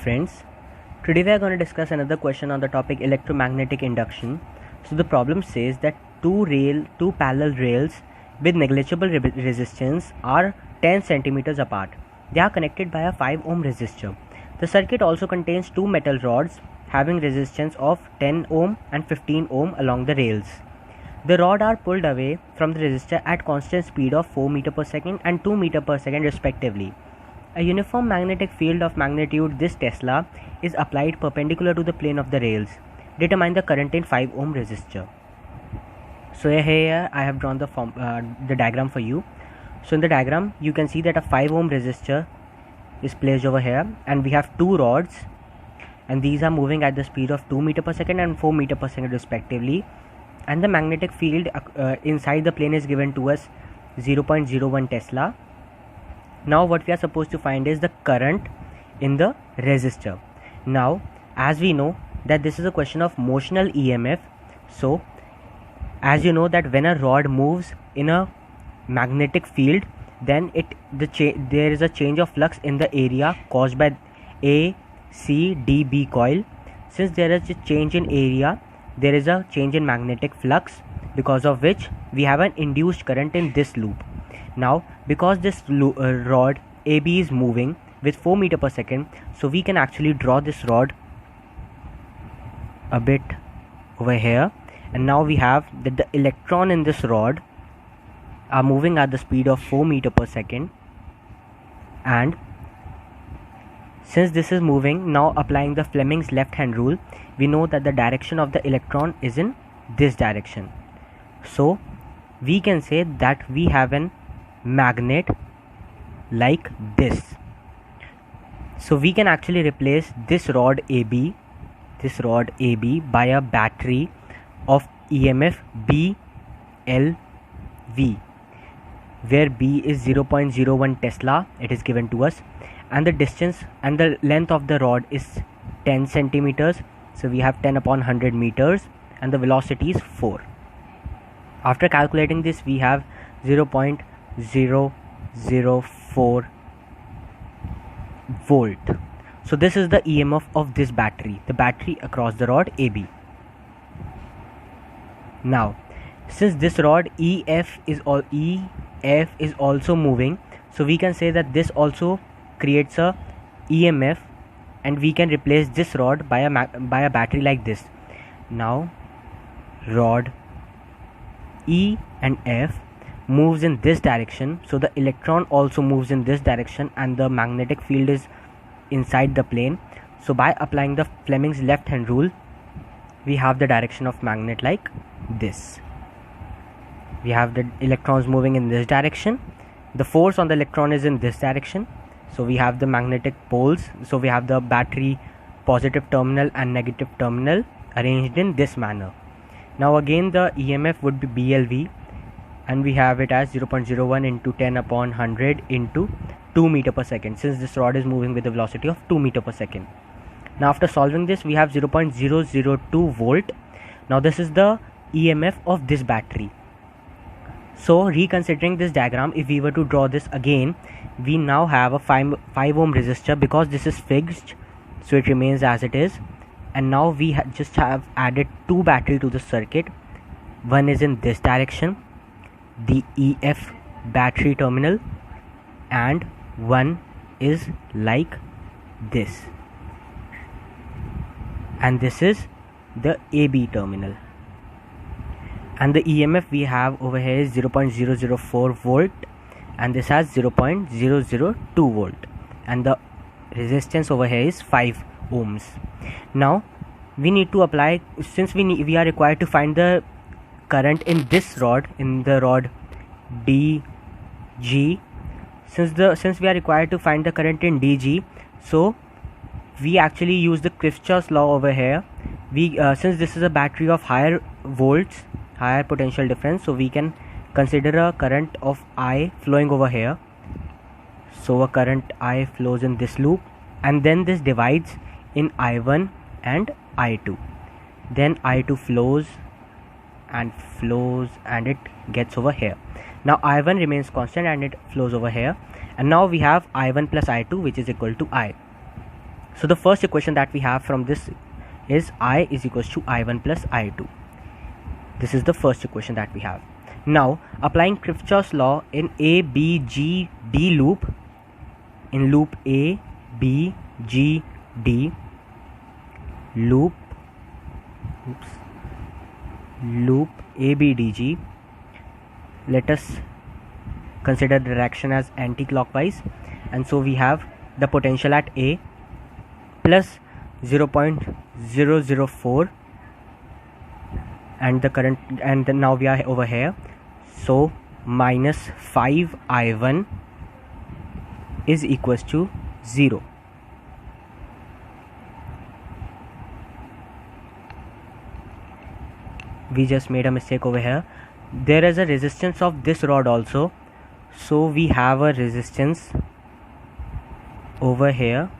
Friends, today we are going to discuss another question on the topic electromagnetic induction. So the problem says that two parallel rails with negligible resistance are 10 centimeters apart. They are connected by a 5 ohm resistor. The circuit also contains two metal rods having resistance of 10 ohm and 15 ohm along the rails. The rods are pulled away from the resistor at constant speed of 4 meter per second and 2 meter per second respectively. A uniform magnetic field of magnitude this Tesla is applied perpendicular to the plane of the rails. Determine the current in 5 ohm resistor. So here I have drawn the diagram for you. So in the diagram you can see that a 5 ohm resistor is placed over here, and we have two rods, and these are moving at the speed of 2 meter per second and 4 meter per second respectively, and the magnetic field inside the plane is given to us 0.01 Tesla. Now what we are supposed to find is the current in the resistor. Now as we know that this is a question of motional EMF, so as you know that when a rod moves in a magnetic field, then there is a change of flux in the area caused by A, C, D, B coil. Since there is a change in area, there is a change in magnetic flux, because of which we have an induced current in this loop. Now because this rod AB is moving with 4 meter per second, so we can actually draw this rod a bit over here, and now we have that the electron in this rod are moving at the speed of 4 meter per second, and since this is moving, now applying the Fleming's left hand rule, we know that the direction of the electron is in this direction. So we can say that we have an magnet like this. So we can actually replace this rod AB by a battery of EMF BLV, where B is 0.01 Tesla, it is given to us, and the distance and the length of the rod is 10 centimeters, so we have 10 upon 100 meters, and the velocity is 4. After calculating this, we have 0.004 volt. So this is the EMF of this battery, the battery across the rod AB. Now since this rod EF is also moving, so we can say that this also creates a EMF, and we can replace this rod by a battery like this. Now rod E and F moves in this direction, so the electron also moves in this direction, and the magnetic field is inside the plane. So by applying the Fleming's left hand rule, we have the direction of magnet like this. We have the electrons moving in this direction, the force on the electron is in this direction, so we have the magnetic poles, so we have the battery positive terminal and negative terminal arranged in this manner. Now again the EMF would be BLV, and we have it as 0.01 into 10 upon 100 into 2 meter per second, since this rod is moving with a velocity of 2 meter per second. Now after solving this, we have 0.002 volt. Now this is the EMF of this battery. So reconsidering this diagram, if we were to draw this again, we now have a 5 ohm resistor, because this is fixed, so it remains as it is. And now we just have added two batteries to the circuit. One is in this direction, the EF battery terminal, and one is like this, and this is the AB terminal. And the EMF we have over here is 0.004 volt, and this has 0.002 volt, and the resistance over here is 5 ohms. Now we need to apply, since we are required to find the current in this rod, in the rod DG, since we are required to find the current in DG, so we actually use the Kirchhoff's law over here. Since this is a battery of higher volts, higher potential difference, so we can consider a current of I flowing over here. So a current I flows in this loop, and then this divides in I1 and I2. Then I2 flows and it gets over here. Now I1 remains constant and it flows over here, and now we have I1 plus I2, which is equal to I. So the first equation that we have from this is I is equals to I1 plus I2. This is the first equation that we have. Now applying Kirchhoff's law in A, B, G, D loop, in loop A, B, G, D, loop A, B, D, G, let us consider the direction as anti-clockwise, and so we have the potential at A plus 0.004 and the current, and then now we are over here, so minus 5I1 is equals to 0. We just made a mistake over here. There is a resistance of this rod also, so we have a resistance over here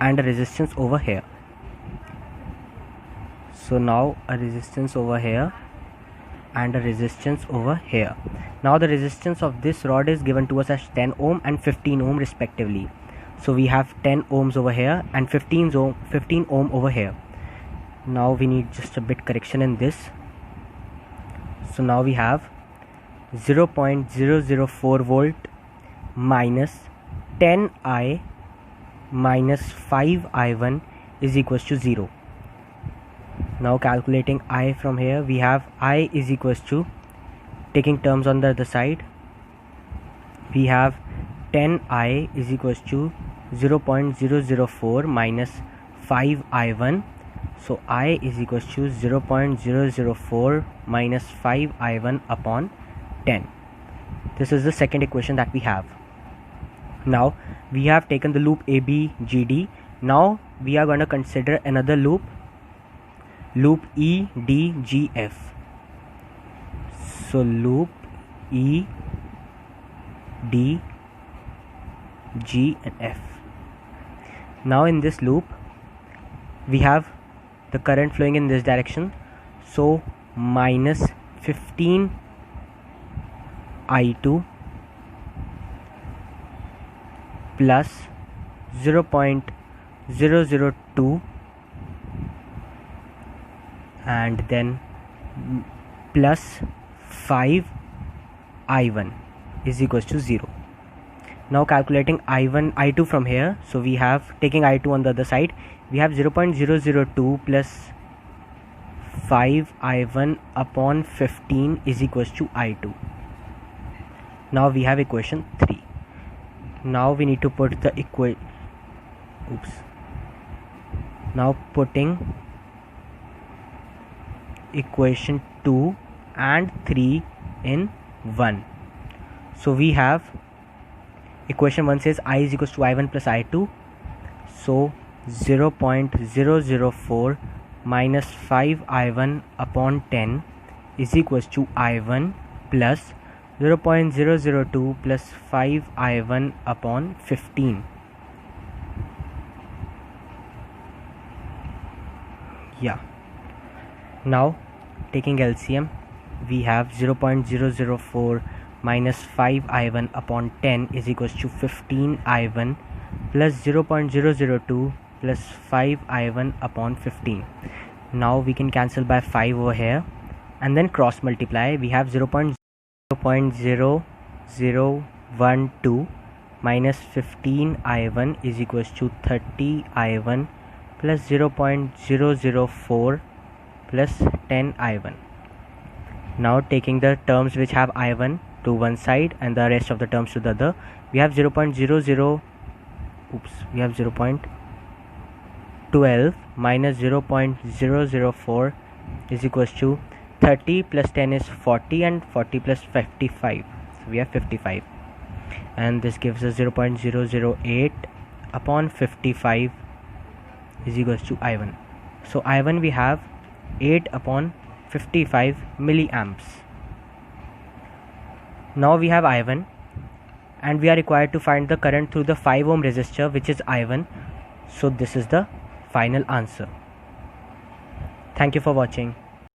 and a resistance over here. So now a resistance over here and a resistance over here. Now the resistance of this rod is given to us as 10 ohm and 15 ohm respectively. So we have 10 ohms over here and 15 ohm over here. Now we need just a bit correction in this. So now we have 0.004 volt minus 10I minus 5I1 is equals to 0. Now calculating I from here, we have I is equals to, taking terms on the other side, we have 10I is equals to 0.004 minus 5I1. So I is equals to 0.004 minus 5I1 upon 10. This is the second equation that we have. Now we have taken the loop ABGD. Now we are going to consider another loop EDGF. So loop E, D, G and F. Now in this loop we have the current flowing in this direction, so minus 15 I2 plus 0.002 and then plus 5 I1 is equals to 0. Now calculating I2 from here, so we have, taking I2 on the other side, we have 0.002 plus 5 I1 upon 15 is equals to I2. Now we have equation 3. Now we need to put the now putting equation 2 and 3 in 1. So we have equation 1 says I is equals to I1 plus I2. So 0.004 minus 5I1 upon 10 is equals to I1 plus 0.002 plus 5I1 upon 15. Yeah. Now taking LCM, we have 0.004 minus 5I1 upon 10 is equals to 15I1 plus 0.002 plus 5I1 upon 15. Now we can cancel by 5 over here and then cross multiply. We have 0.0012 minus 15I1 is equals to 30I1 plus 0.004 plus 10I1. Now taking the terms which have I1 to one side and the rest of the terms to the other, we have 0.12 minus 0.004 is equals to 30 plus 10 is 40 and 40 plus 55, so we have 55, and this gives us 0.008 upon 55 is equals to I1. So I1 we have 8 upon 55 milliamps. Now we have I1 and we are required to find the current through the 5 ohm resistor, which is I1. So this is the final answer. Thank you for watching.